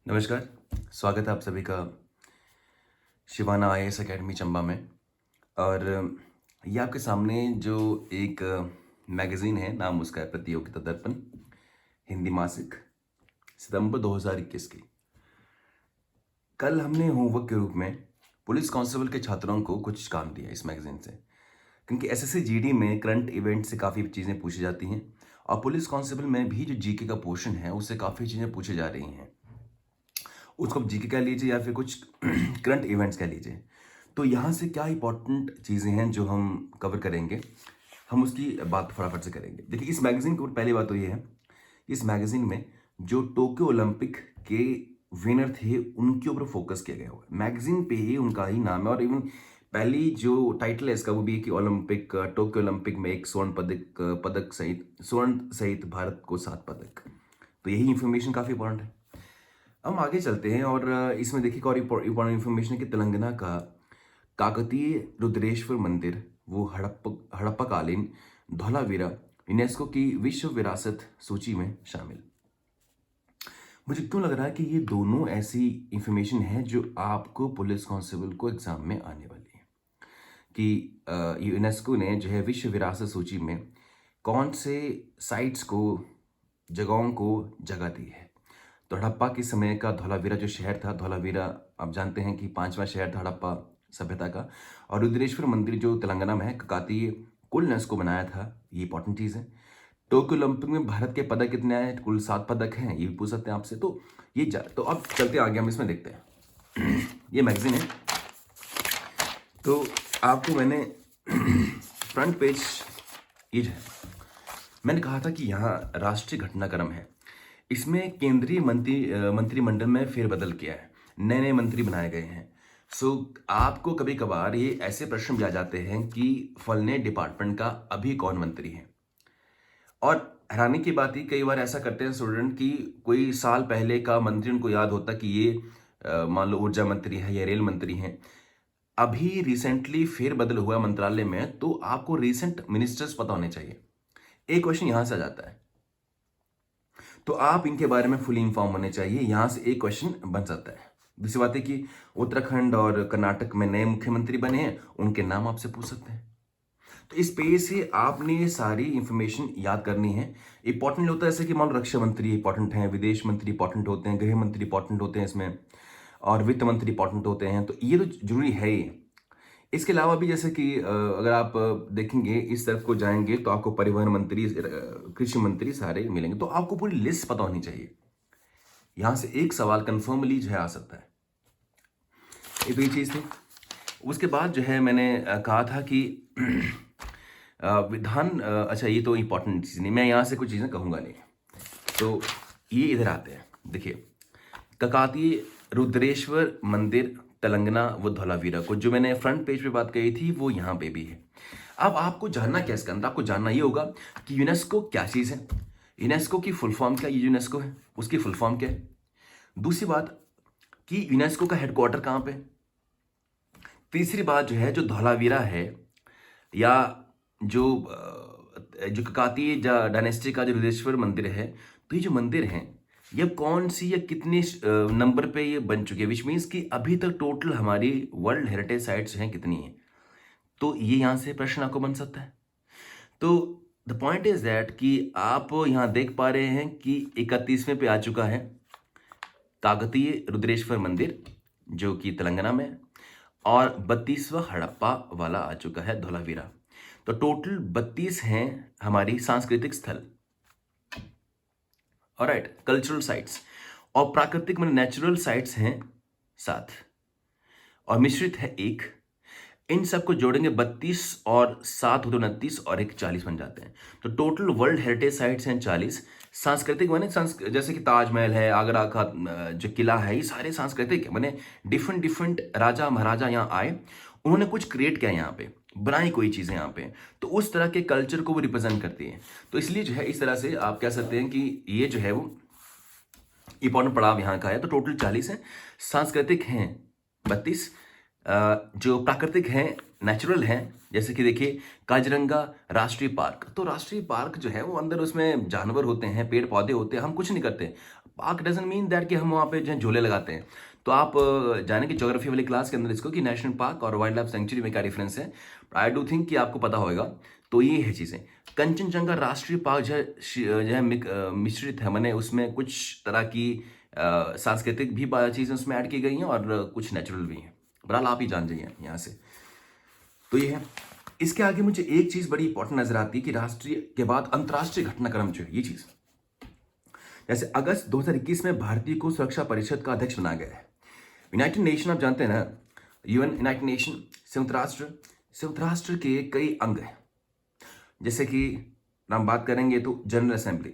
नमस्कार, स्वागत है आप सभी का शिवाना आईएएस अकेडमी चंबा में। और ये आपके सामने जो एक मैगज़ीन है, नाम उसका है प्रतियोगिता दर्पण, हिंदी मासिक, सितंबर 2021 की। कल हमने होमवर्क के रूप में पुलिस कांस्टेबल के छात्रों को कुछ काम दिया इस मैगज़ीन से, क्योंकि एसएससी जीडी में करंट इवेंट से काफ़ी चीज़ें पूछी जाती हैं और पुलिस कांस्टेबल में भी जो जीके का पोर्शन है उससे काफ़ी चीज़ें पूछी जा रही हैं। उसको आप जीके कह लीजिए या फिर कुछ करंट इवेंट्स कह लीजिए। तो यहाँ से क्या इंपॉर्टेंट चीज़ें हैं जो हम कवर करेंगे, हम उसकी बात फटाफट से करेंगे। देखिए, इस मैगज़ीन के ऊपर पहली बात तो ये है, इस मैगज़ीन में जो टोक्यो ओलंपिक के विनर थे उनके ऊपर फोकस किया गया हुआ है। मैगज़ीन पे ही उनका ही नाम है और इवन पहली जो टाइटल है इसका वो भी है कि ओलंपिक टोक्यो ओलंपिक में एक स्वर्ण सहित भारत को 7 पदक। तो यही इंफॉर्मेशन काफ़ी इंपॉर्टेंट है। हम आगे चलते हैं और इसमें देखिए और इम्पोर्टेंट इन्फॉर्मेशन है कि तेलंगाना का काकतीय रुद्रेश्वर मंदिर, वो हड़प्पा कालीन धौलावीरा यूनेस्को की विश्व विरासत सूची में शामिल। मुझे क्यों लग रहा है कि ये दोनों ऐसी इंफॉर्मेशन है जो आपको पुलिस कांस्टेबल को एग्जाम में आने वाली है कि यूनेस्को ने जो है विश्व विरासत सूची में कौन से साइट्स को, जगहों को जगह दी है। तो हड़प्पा के समय का धौलावीरा जो शहर था, धौलावीरा आप जानते हैं कि 5वां शहर था हड़प्पा सभ्यता का। और रुद्रेश्वर मंदिर जो तेलंगाना में है, काकतीय कुल ने इसको बनाया था, ये इंपॉर्टेंट चीज़ है। टोक्यो ओलंपिक में भारत के पदक कितने आए? कुल 7 पदक हैं, ये भी पूछ सकते हैं आपसे। तो ये तो अब चलते आगे, हम इसमें देखते हैं। ये मैगजीन है, तो आपको मैंने फ्रंट पेज, ये जो है, मैंने कहा था कि यहाँ राष्ट्रीय घटनाक्रम है। इसमें केंद्रीय मंत्रिमंडल में फेरबदल किया है, नए नए मंत्री बनाए गए हैं। आपको कभी कभार ये ऐसे प्रश्न भी आ जाते हैं कि फलने डिपार्टमेंट का अभी कौन मंत्री है। और हैरानी की बात ही, कई बार ऐसा करते हैं स्टूडेंट कि कोई साल पहले का मंत्री उनको याद होता कि ये मान लो ऊर्जा मंत्री है या रेल मंत्री हैं। अभी रिसेंटली फेरबदल हुआ मंत्रालय में, तो आपको रिसेंट मिनिस्टर्स पता होने चाहिए। एक क्वेश्चन यहां से आ जाता है, तो आप इनके बारे में फुली इंफॉर्म होने चाहिए। यहां से एक क्वेश्चन बन जाता है। दूसरी बात है कि उत्तराखंड और कर्नाटक में नए मुख्यमंत्री बने हैं, उनके नाम आपसे पूछ सकते हैं। तो इस पेज से आपने ये सारी इंफॉर्मेशन याद करनी है। इंपॉर्टेंट होता है जैसे कि मान लो रक्षा मंत्री इंपॉर्टेंट हैं, विदेश मंत्री इंपॉर्टेंट होते हैं, गृह मंत्री इंपॉर्टेंट होते हैं इसमें, और वित्त मंत्री इंपॉर्टेंट होते हैं। तो ये तो जरूरी है ही। इसके अलावा भी जैसे कि अगर आप देखेंगे इस तरफ को जाएंगे तो आपको परिवहन मंत्री, कृषि मंत्री सारे मिलेंगे। तो आपको पूरी लिस्ट पता होनी चाहिए। यहां से एक सवाल कंफर्मली जो है आ सकता है। ये तो ये चीज थी। उसके बाद जो है मैंने कहा था कि अच्छा, ये तो इंपॉर्टेंट चीज नहीं, मैं यहां से कुछ चीजें कहूंगा नहीं। तो ये इधर आते हैं, देखिए काकतीय रुद्रेश्वर मंदिर तेलंगाना व धौलावीरा को, जो मैंने फ्रंट पेज पे बात कही थी, वो यहाँ पे भी है। अब आपको जानना क्या इसके अंदर, आपको जानना ये होगा कि यूनेस्को क्या चीज़ है, यूनेस्को की फुल फॉर्म क्या, ये यूनेस्को है उसकी फुल फॉर्म क्या है। दूसरी बात कि यूनेस्को का हेडक्वार्टर कहाँ पे। तीसरी बात जो है, जो धौलावीरा है या जो काकतीय डायनेस्टी का जो रुद्रेश्वर मंदिर है, तो ये जो मंदिर है ये कौन सी या कितने नंबर पे ये बन चुके हैं, विच मीन्स कि अभी तक टोटल हमारी वर्ल्ड हेरिटेज साइट्स हैं कितनी हैं। तो ये यहाँ से प्रश्न आपको बन सकता है। तो द पॉइंट इज दैट कि आप यहाँ देख पा रहे हैं कि 31वें पे आ चुका है काकतीय रुद्रेश्वर मंदिर जो कि तेलंगाना में, और 32वां हड़प्पा वाला आ चुका है धौलावीरा। तो टोटल 32 हैं हमारी सांस्कृतिक स्थल, ऑलराइट, कल्चरल साइट्स, और प्राकृतिक में नेचुरल साइट्स हैं 7, और मिश्रित है 1। इन सबको जोड़ेंगे 32 और 7 होते 29 और 1 40 बन जाते हैं। तो टोटल वर्ल्ड हेरिटेज साइट्स हैं 40। सांस्कृतिक माने जैसे कि ताजमहल है, आगरा का जो किला है, ये सारे सांस्कृतिक है। माने डिफरेंट डिफरेंट राजा महाराजा यहाँ आए, उन्होंने कुछ क्रिएट किया यहाँ पे, बनाई कोई चीज़ें यहाँ पे, तो उस तरह के कल्चर को वो रिप्रेजेंट करती है। तो इसलिए जो है इस तरह से आप कह सकते हैं कि ये जो है वो इंपॉर्टेंट पड़ाव यहाँ का है। तो टोटल 40 है, सांस्कृतिक हैं 32, जो प्राकृतिक हैं नेचुरल हैं, जैसे कि देखिए काजीरंगा राष्ट्रीय पार्क। तो राष्ट्रीय पार्क जो है वो अंदर उसमें जानवर होते हैं, पेड़ पौधे होते हैं, हम कुछ नहीं करते। पार्क डजंट मीन दैट कि हम वहाँ पे जो है झूले लगाते हैं। तो आप जाने की ज्योग्राफी वाली क्लास के अंदर इसको कि नेशनल पार्क और वाइल्ड लाइफ सेंचुरी में क्या डिफरेंस है, आई डू थिंक कि आपको पता होगा। तो ये है चीज़ें। कंचनजंगा राष्ट्रीय पार्क जो है मिश्रित है, मैंने उसमें कुछ तरह की सांस्कृतिक भी चीज़ें उसमें ऐड की गई हैं और कुछ नेचुरल भी हैं। बहरहाल आप ही जान जाइए यहाँ से। तो ये है। इसके आगे मुझे एक चीज बड़ी इंपॉर्टेंट नजर आती है कि राष्ट्रीय के बाद अंतर्राष्ट्रीय घटनाक्रम जो है ये चीज, जैसे अगस्त 2021 में भारतीय को सुरक्षा परिषद का अध्यक्ष बनाया गया है। यूनाइटेड नेशन आप जानते हैं ना, यूएन यूनाइटेड नेशन संयुक्त राष्ट्र के कई अंग हैं। जैसे कि हम बात करेंगे तो जनरल असेंबली,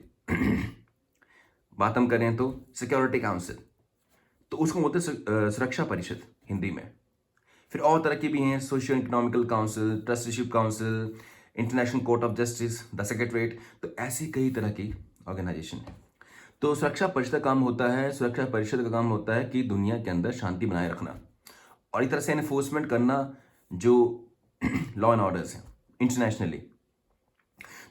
बात हम करें तो सिक्योरिटी काउंसिल, तो उसको बोलते हैं सुरक्षा परिषद हिंदी में। फिर और तरह की भी हैं, socio economical council, trusteeship council, international court of justice, the secretariat. तो ऐसी कई तरह की ऑर्गेनाइजेशन है। तो सुरक्षा परिषद का काम होता है, सुरक्षा परिषद का काम होता है कि दुनिया के अंदर शांति बनाए रखना और एक तरह से एनफोर्समेंट करना जो लॉ एंड ऑर्डर्स हैं इंटरनेशनली।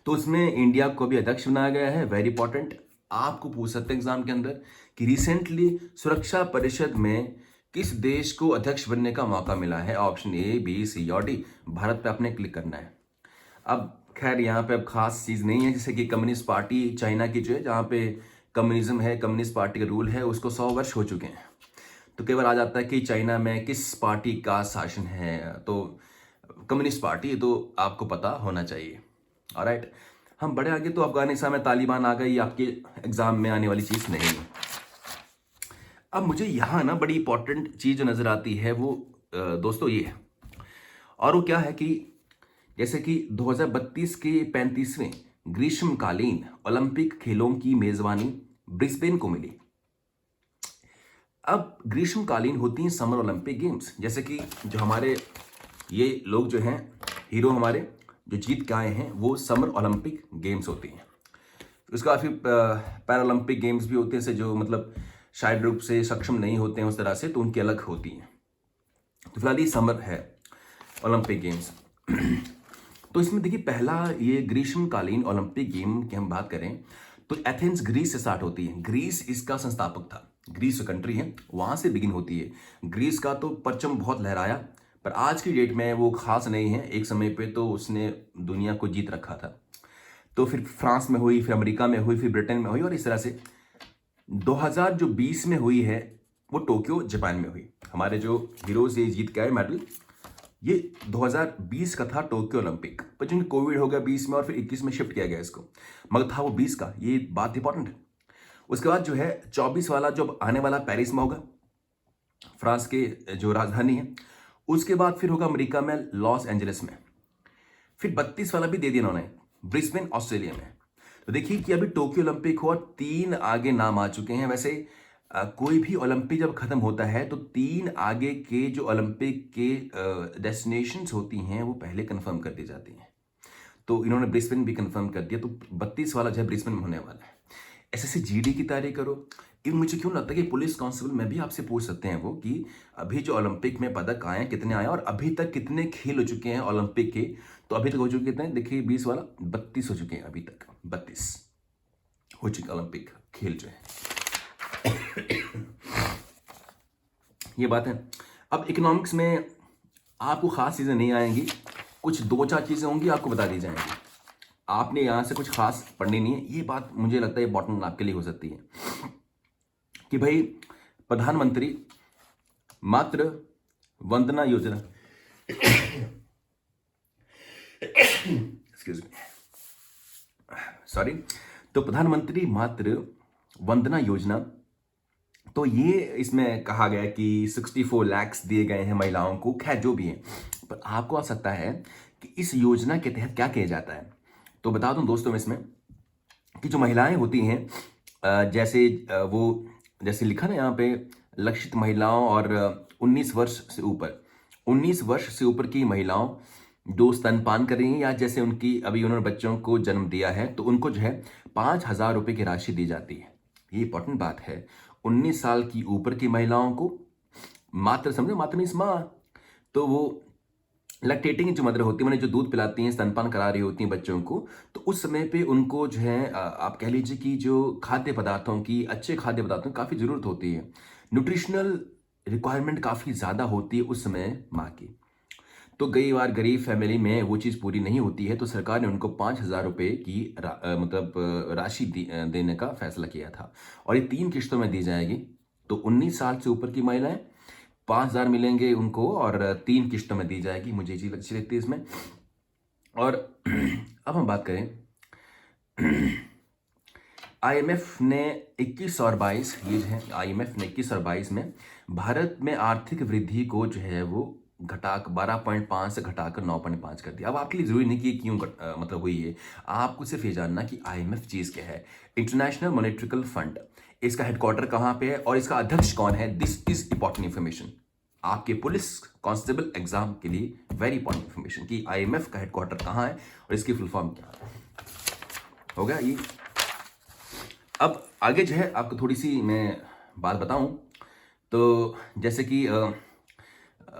तो उसमें इंडिया को भी अध्यक्ष बनाया गया है। वेरी इंपॉर्टेंट, आपको पूछ सकते हैं एग्जाम के अंदर कि रिसेंटली सुरक्षा परिषद में किस देश को अध्यक्ष बनने का मौका मिला है। ऑप्शन ए, बी, सी और डी। भारत पे आपने क्लिक करना है। अब खैर यहाँ पे अब खास चीज़ नहीं है, जैसे कि कम्युनिस्ट पार्टी चाइना की जो है, जहाँ पे कम्युनिज्म है, कम्युनिस्ट पार्टी का रूल है, उसको 100 वर्ष हो चुके हैं। तो कई बार आ जाता है कि चाइना में किस पार्टी का शासन है, तो कम्युनिस्ट पार्टी, तो आपको पता होना चाहिए। ऑलराइट, हम बड़े आगे तो अफगानिस्तान में तालिबान आ गई, आपके एग्जाम में आने वाली चीज़ नहीं है। अब मुझे यहाँ ना बड़ी इंपॉर्टेंट चीज़ जो नज़र आती है वो दोस्तों ये है, और वो क्या है कि जैसे कि 2032 के 35वें ग्रीष्मकालीन ओलंपिक खेलों की मेजबानी ब्रिस्बेन को मिली। अब ग्रीष्मकालीन होती हैं समर ओलंपिक गेम्स, जैसे कि जो हमारे ये लोग जो हैं हीरो हमारे जो जीत के आए हैं वो समर ओलंपिक गेम्स होती हैं। उसके बाद फिर पैरालंपिक गेम्स भी होते हैं, से जो मतलब शारीरिक रूप से सक्षम नहीं होते हैं उस तरह से, तो उनकी अलग होती हैं। तो फिलहाल ये समर है ओलंपिक गेम्स। तो इसमें देखिए पहला ये ग्रीष्मकालीन ओलंपिक गेम की हम बात करें तो एथेंस ग्रीस से स्टार्ट होती है। ग्रीस इसका संस्थापक था, ग्रीस जो कंट्री है वहाँ से बिगिन होती है। ग्रीस का तो परचम बहुत लहराया, पर आज की डेट में वो खास नहीं है। एक समय पे तो उसने दुनिया को जीत रखा था। तो फिर फ्रांस में हुई, फिर अमेरिका में हुई, फिर ब्रिटेन में हुई, और इस तरह से 2020 में हुई है वो टोक्यो जापान में हुई। हमारे जो हीरोज ये जीत के आए मेडल, ये 2020 का था टोक्यो ओलंपिक, पर चूंकि कोविड हो गया 20 में और फिर 21 में शिफ्ट किया गया इसको, मगर था वो 20 का। ये बात इंपॉर्टेंट है। उसके बाद जो है 24 वाला जो आने वाला पेरिस में होगा, फ्रांस के जो राजधानी है। उसके बाद फिर होगा अमेरिका में लॉस एंजलिस में। फिर 32 वाला भी दे दिया उन्होंने ब्रिस्बेन ऑस्ट्रेलिया में। तो देखिए कि अभी टोक्यो ओलंपिक हुआ, 3 आगे नाम आ चुके हैं। वैसे कोई भी ओलंपिक जब खत्म होता है तो 3 आगे के जो ओलंपिक के डेस्टिनेशंस होती हैं वो पहले कंफर्म कर दी जाती हैं। तो इन्होंने ब्रिस्बेन भी कंफर्म कर दिया, तो 32 वाला जो है ब्रिस्बेन में होने वाला है। एसएससी जीडी की तैयारी करो। इवन मुझे क्यों लगता है कि पुलिस कांस्टेबल में भी आपसे पूछ सकते हैं वो कि अभी जो ओलंपिक में पदक आए हैं कितने आए और अभी तक कितने खेल हो चुके हैं ओलंपिक के। तो अभी तक हो चुके कितने, देखिए 20 वाला 32 हो चुके हैं, अभी तक 32 हो चुके ओलंपिक खेल जो है। ये बात है। अब इकोनॉमिक्स में आपको खास चीज़ें नहीं आएंगी, कुछ 2-4 चीज़ें होंगी आपको बता दी जाएंगी। आपने यहाँ से कुछ खास पढ़नी नहीं है। ये बात मुझे लगता है इंपॉर्टेंट आपके लिए हो सकती है कि भाई प्रधानमंत्री मातृ Vandana Yojana excuse me, sorry, तो प्रधानमंत्री मातृ वंदना योजना, तो ये इसमें कहा गया कि 64 लाख दिए गए हैं महिलाओं को। खैर जो भी है, पर आपको आ सकता है कि इस योजना के तहत क्या किया जाता है। तो बता दूं दोस्तों में इसमें कि जो महिलाएं होती हैं, जैसे वो जैसे लिखा ना यहाँ पे, लक्षित महिलाओं और 19 वर्ष से ऊपर, 19 वर्ष से ऊपर की महिलाओं जो स्तनपान कर रही हैं या जैसे उनकी अभी उन्होंने बच्चों को जन्म दिया है, तो उनको जो है 5,000 रुपये की राशि दी जाती है। ये इंपॉर्टेंट बात है। 19 साल की ऊपर की महिलाओं को, मात्र समझो, मात्र मीन्स माँ, तो वो लैक्टेटिंग जो मदर होती है, मैंने जो दूध पिलाती हैं, स्तनपान करा रही होती हैं बच्चों को, तो उस समय पे उनको जो है आप कह लीजिए कि जो खाद्य पदार्थों की, अच्छे खाद्य पदार्थों की काफ़ी ज़रूरत होती है। न्यूट्रिशनल रिक्वायरमेंट काफ़ी ज़्यादा होती है उस समय माँ की। तो कई बार गरीब फैमिली में वो चीज़ पूरी नहीं होती है, तो सरकार ने उनको 5,000 रुपये की राशि देने का फैसला किया था, और ये 3 किश्तों में दी जाएगी। तो 19 साल से ऊपर की महिलाएं 5,000 मिलेंगे उनको, और 3 किश्तों में दी जाएगी। मुझे ये चीज़ अच्छी लगती है इसमें। और अब हम बात करें, आईएमएफ ने 21 और 22, ये जो है आईएमएफ ने 21 और 22 में भारत में आर्थिक वृद्धि को जो है वो घटा 12.5 से घटाकर 9.5 कर दिया। अब आपके लिए जरूरी नहीं कि ये क्यों मतलब हुई है, आपको सिर्फ ये जानना कि आईएमएफ चीज क्या है। इंटरनेशनल मॉनेटरी फंड, इसका हेडक्वार्टर कहाँ पे है और इसका अध्यक्ष कौन है, दिस इज इंपॉर्टेंट इंफॉर्मेशन आपके पुलिस कांस्टेबल एग्जाम के लिए, वेरी इंपॉर्टेंट इंफॉर्मेशन कि आईएमएफ का हेडक्वार्टर कहाँ है और इसकी फुल फॉर्म क्या है। हो गया ये। अब आगे जो है आपको थोड़ी सी मैं बात बताऊं, तो जैसे कि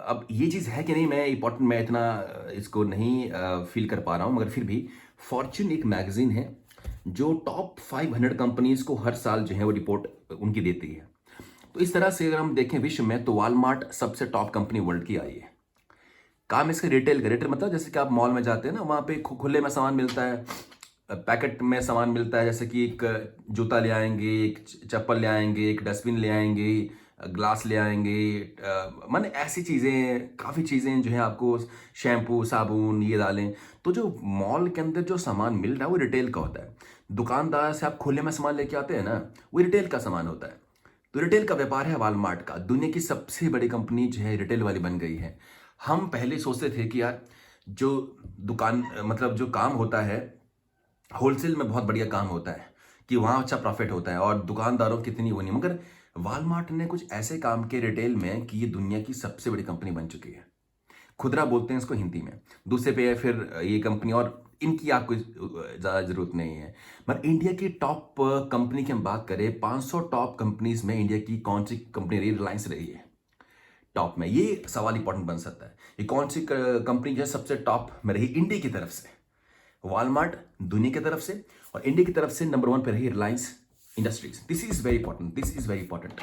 अब ये चीज़ है कि नहीं, मैं इंपॉर्टेंट, मैं इतना इसको नहीं फील कर पा रहा हूँ, मगर फिर भी फॉर्च्यून एक मैगजीन है जो टॉप 500 कंपनीज को हर साल जो है वो रिपोर्ट उनकी देती है। तो इस तरह से अगर हम देखें विश्व में, तो वॉलमार्ट सबसे टॉप कंपनी वर्ल्ड की आई है। काम इसका रिटेल का, रिटेल मतलब जैसे कि आप मॉल में जाते हैं ना, वहाँ पे खुले में सामान मिलता है, पैकेट में सामान मिलता है, जैसे कि एक जूता ले आएंगे, एक चप्पल ले आएंगे, एक डस्टबिन ले आएंगे, ग्लास ले आएंगे, माने ऐसी चीज़ें, काफ़ी चीज़ें जो है आपको, शैम्पू साबुन ये डालें। तो जो मॉल के अंदर जो सामान मिल रहा है वो रिटेल का होता है। दुकानदार से आप खुले में सामान लेके आते हैं ना, वो रिटेल का सामान होता है। तो रिटेल का व्यापार है वॉलमार्ट का, दुनिया की सबसे बड़ी कंपनी जो है रिटेल वाली बन गई है। हम पहले सोचते थे कि यार जो दुकान मतलब जो काम होता है होलसेल में, बहुत बढ़िया काम होता है कि वहाँ अच्छा प्रॉफिट होता है और दुकानदारों की इतनी वो नहीं, मगर वॉलमार्ट ने कुछ ऐसे काम के रिटेल में कि ये दुनिया की सबसे बड़ी कंपनी बन चुकी है। खुदरा बोलते हैं इसको हिंदी में। दूसरे पे है फिर ये कंपनी, और इनकी आपको ज़्यादा ज़रूरत नहीं है। मगर इंडिया की टॉप कंपनी की हम बात करें, 500 टॉप कंपनीज में इंडिया की कौन सी कंपनी रही, रिलायंस रही है टॉप में। ये सवाल इंपॉर्टेंट बन सकता है, ये कौन सी कंपनी जो है सबसे टॉप में रही इंडिया की तरफ से। वॉलमार्ट दुनिया की तरफ से, और इंडिया की तरफ से नंबर 1 पे रही Reliance industries. This is very important, this is very important.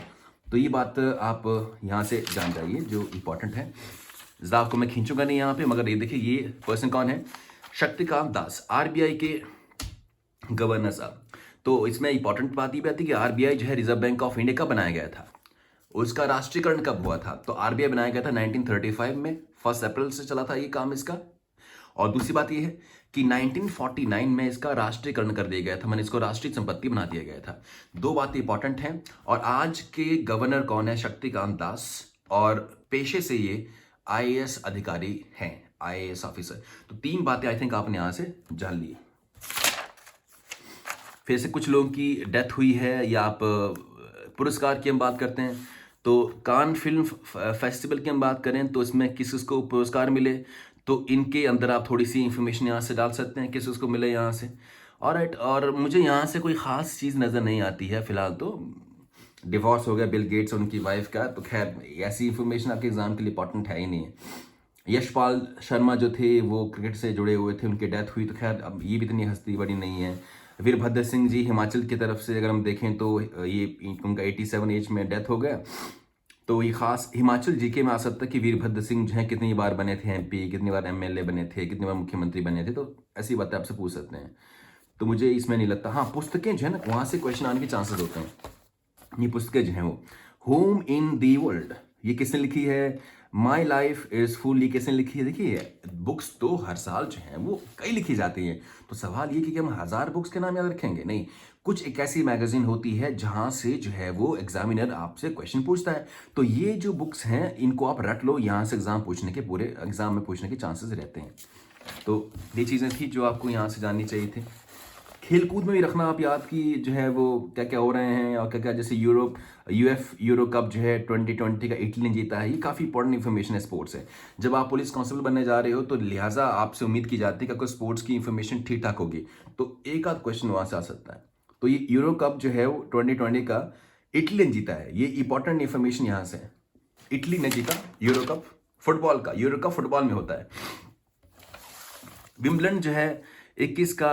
तो ये बात आप यहाँ से जान जाइए जो इंपॉर्टेंट है। ज़्यादा आपको मैं खींचूंगा नहीं यहाँ पे, मगर ये देखिए ये पर्सन कौन है, शक्तिकांत दास, आरबीआई के गवर्नर साहब। तो इसमें इंपॉर्टेंट बात ये आती है कि आरबीआई जो है रिजर्व बैंक ऑफ इंडिया कब बनाया गया था, उसका राष्ट्रीयकरण कब हुआ था। तो आरबीआई बनाया गया था 1935 में, 1 अप्रैल से चला था ये काम इसका। और दूसरी बात यह है कि 1949 में इसका राष्ट्रीयकरण कर दिया गया था, मैंने इसको राष्ट्रीय संपत्ति बना दिया गया था। दो बातें इंपॉर्टेंट हैं। और आज के गवर्नर कौन है, शक्तिकांत दास, और पेशे से ये आईएएस अधिकारी हैं, आईएएस ऑफिसर। तो 3 बातें आई थिंक आपने यहां से जान ली। फिर से कुछ लोगों की डेथ हुई है, या आप पुरस्कार की हम बात करते हैं, तो कान फिल्म फेस्टिवल की हम बात करें तो इसमें किस किसको पुरस्कार मिले, तो इनके अंदर आप थोड़ी सी इंफॉर्मेशन यहाँ से डाल सकते हैं किस किसको मिले यहाँ से। ऑलराइट, और मुझे यहाँ से कोई ख़ास चीज़ नज़र नहीं आती है फिलहाल। तो डिवोर्स हो गया बिल गेट्स और उनकी वाइफ का, तो खैर ऐसी इंफॉर्मेशन आपके एग्जाम के लिए इंपॉर्टेंट है ही नहीं है। यशपाल शर्मा जो थे वो क्रिकेट से जुड़े हुए थे, उनकी डेथ हुई, तो खैर अब ये भी इतनी हस्ती बड़ी नहीं है। वीरभद्र सिंह जी हिमाचल की तरफ से अगर हम देखें तो ये उनका 87 एज में डेथ हो गया। तो ये खास हिमाचल जीके में आ सकता है कि वीरभद्र सिंह जो है कितनी बार बने थे एमपी, कितनी बार एमएलए बने थे, कितनी बार मुख्यमंत्री बने थे, तो ऐसी बातें आपसे पूछ सकते हैं। तो मुझे इसमें नहीं लगता। हाँ, पुस्तकें जो है ना वहाँ से क्वेश्चन आने के चांसेस होते हैं। ये पुस्तकें जो हैं वो होम इन दी वर्ल्ड, ये किसने लिखी है, माई लाइफ इज फुल, ये किसने लिखी है। देखिए बुक्स तो हर साल जो है वो कई लिखी जाती हैं, तो सवाल ये कि हम 1000 बुक्स के नाम याद रखेंगे, नहीं। कुछ एक ऐसी मैगजीन होती है जहां से जो है वो एग्जामिनर आपसे क्वेश्चन पूछता है, तो ये जो बुक्स हैं इनको आप रट लो, यहाँ से एग्जाम पूछने के, पूरे एग्जाम में पूछने के चांसेस रहते हैं। तो ये चीज़ें थी जो आपको यहाँ से जाननी चाहिए थी। खेलकूद में भी रखना आप याद कि जो है वो क्या क्या हो रहे हैं और क्या क्या, जैसे यूरो कप जो है 2020 का इटली ने जीता है, ये काफ़ी इंपॉर्टेंट इन्फॉर्मेशन है स्पोर्ट्स है। जब आप पुलिस कांस्टेबल बनने जा रहे हो तो लिहाजा आपसे उम्मीद की जाती है कि आपको स्पोर्ट्स की इन्फॉर्मेशन ठीक ठाक होगी, तो एक आध क्वेश्चन वहाँ से आ सकता है। तो ये यूरो कप जो है वो 2020 का इटली ने जीता है, ये इंपॉर्टेंट इन्फॉर्मेशन यहाँ से है। इटली ने जीता यूरो कप फुटबॉल का, यूरो कप फुटबॉल में होता है। विंबलडन जो है 21 का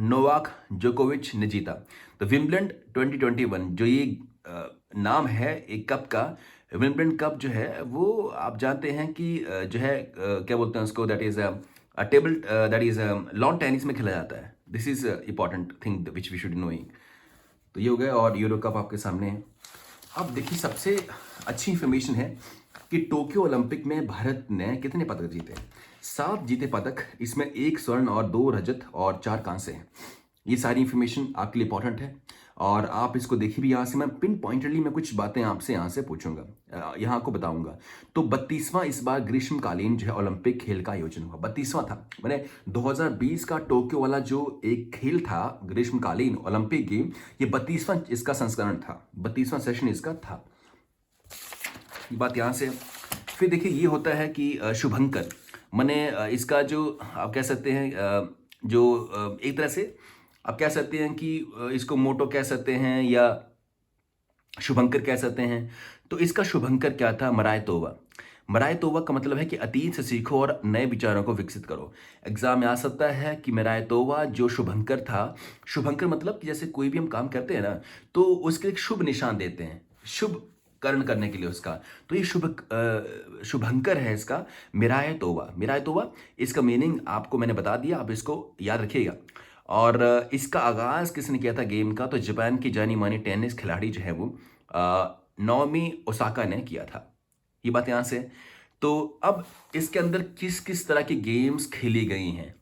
नोवाक जोकोविच ने जीता। तो विंबलडन 2021 जो ये नाम है एक कप का, विंबलडन कप जो है वो आप जानते हैं कि जो है क्या बोलते हैं उसको, that is table, that is lawn tennis में खेला जाता है। This is important thing which we should knowing. तो ये हो गया और यूरो कप आपके सामने है। अब देखिए सबसे अच्छी इंफॉर्मेशन है कि टोक्यो ओलंपिक में भारत ने कितने पदक जीते। 7 जीते पदक, इसमें 1 स्वर्ण और 2 रजत और 4 कांसे हैं। ये सारी इंफॉर्मेशन आपके लिए इंपॉर्टेंट है और आप इसको देखिए भी। यहाँ से मैं पिन पॉइंटली मैं कुछ बातें आपसे यहाँ से पूछूंगा, यहाँ आपको बताऊंगा। तो 32वां इस बार ग्रीष्मकालीन जो है ओलंपिक खेल का आयोजन हुआ, 32वां था। मैंने 2020 का टोक्यो वाला जो एक खेल था ग्रीष्मकालीन ओलंपिक गेम, ये 32वां इसका संस्करण था, 32वां सेशन इसका था। ये बात यहाँ से। फिर देखिए ये होता है कि शुभंकर, मैंने इसका जो आप कह सकते हैं जो एक तरह से आप कह सकते हैं कि इसको मोटो कह सकते हैं या शुभंकर कह सकते हैं। तो इसका शुभंकर क्या था? मराय तोबा। मराय तोबा का मतलब है कि अतीत से सीखो और नए विचारों को विकसित करो। एग्जाम में आ सकता है कि मराय तोबा जो शुभंकर था, शुभंकर मतलब कि जैसे कोई भी हम काम करते हैं ना तो उसके एक शुभ निशान देते हैं, शुभ कर्ण करने के लिए उसका। तो ये शुभंकर है इसका मिराय तोबा। मिराय तोबा इसका मीनिंग आपको मैंने बता दिया, आप इसको याद रखिएगा। और इसका आगाज किसने किया था गेम का? तो जापान की जानी मानी टेनिस खिलाड़ी जो है वो नाओमी ओसाका ने किया था। ये बात यहाँ से। तो अब इसके अंदर किस किस तरह की गेम्स खेली गई हैं,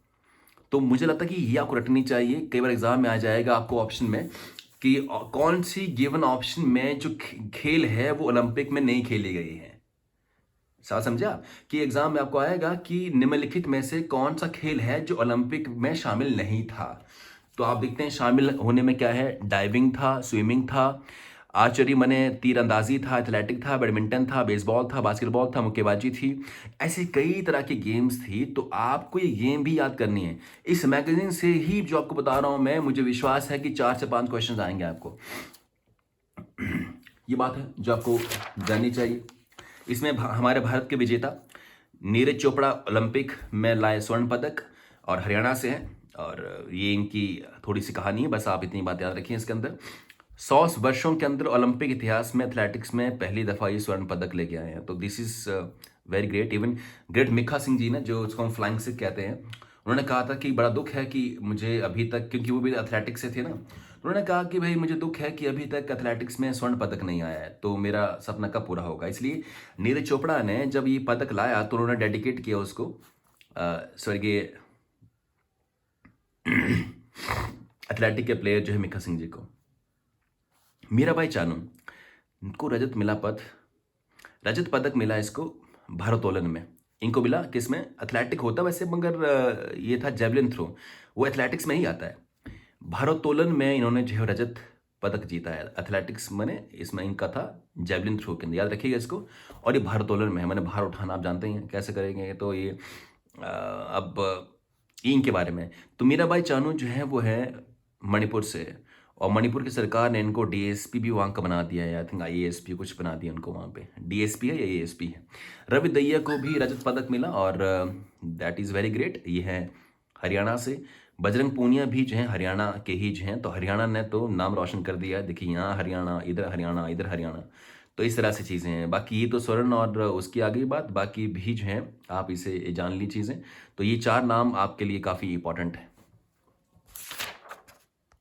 तो मुझे लगता है कि ये आपको रटनी चाहिए। कई बार एग्जाम में आ जाएगा आपको ऑप्शन में कि कौन सी गिवन ऑप्शन में जो खेल है वो ओलंपिक में नहीं खेली गई है। साफ समझा कि एग्जाम में आपको आएगा कि निम्नलिखित में से कौन सा खेल है जो ओलंपिक में शामिल नहीं था। तो आप देखते हैं शामिल होने में क्या है, डाइविंग था, स्विमिंग था, आर्चरी माने तीरंदाजी था, एथलेटिक था, बैडमिंटन था, बेसबॉल था, बास्केटबॉल था, मुक्केबाजी थी। ऐसी कई तरह की गेम्स थी। तो आपको ये गेम भी याद करनी है। इस मैगजीन से ही जो आपको बता रहा हूं मैं, मुझे विश्वास है कि 4 से 5 क्वेश्चन आएंगे आपको। ये बात है जो आपको जाननी चाहिए। इसमें हमारे भारत के विजेता नीरज चोपड़ा ओलंपिक में लाए स्वर्ण पदक और हरियाणा से हैं। और ये इनकी थोड़ी सी कहानी है, बस आप इतनी बात याद रखिए। इसके अंदर 100 वर्षों के अंदर ओलंपिक इतिहास में एथलेटिक्स में पहली दफा ये स्वर्ण पदक लेके आए हैं। तो this is very great. Even great Milkha Singh ji ने, जो उसको हम फ्लाइंग सिख कहते हैं, उन्होंने कहा था कि बड़ा दुख है कि मुझे अभी तक, क्योंकि वो भी एथलेटिक्स से थे ना, उन्होंने कहा कि भाई मुझे दुख है कि अभी तक एथलेटिक्स में स्वर्ण पदक नहीं आया है, तो मेरा सपना कब पूरा होगा। इसलिए नीरज चोपड़ा ने जब ये पदक लाया तो उन्होंने डेडिकेट किया उसको स्वर्गीय एथलेटिक के प्लेयर जो है मिल्खा सिंह जी को। मीराबाई चानू को रजत पदक मिला इसको भारोत्तोलन में। इनको मिला किसमें? एथलेटिक होता वैसे, मगर ये था जेवलिन थ्रो, वो एथलेटिक्स में ही आता है। भारोत्तोलन में इन्होंने जो है रजत पदक जीता है। एथलेटिक्स मैंने इसमें इनका था जेवलिन थ्रो के अंदर, याद रखिएगा इसको। और ये भारोत्तोलन में है, मैंने भार उठाना आप जानते हैं कैसे करेंगे। तो ये अब इनके बारे में, तो मीराबाई चानू जो है वो है मणिपुर से, और मणिपुर की सरकार ने इनको डीएसपी भी वहाँ का बना दिया है। आई थिंक आईएएसपी कुछ बना दिया उनको वहाँ पे, डीएसपी है या एएसपी है। रवि दहिया को भी रजत पदक मिला और दैट इज़ वेरी ग्रेट। ये है हरियाणा से। बजरंग पूनिया भी जो है हरियाणा के ही जो हैं, तो हरियाणा ने तो नाम रोशन कर दिया। देखिए यहाँ हरियाणा, इधर हरियाणा, इधर हरियाणा, तो इस तरह से चीज़ें हैं। बाकी ये तो स्वर्ण और उसकी आ गई बात, बाकी भी जो है आप इसे जान ली चीज़ें। तो ये 4 नाम आपके लिए काफ़ी इंपॉर्टेंट है।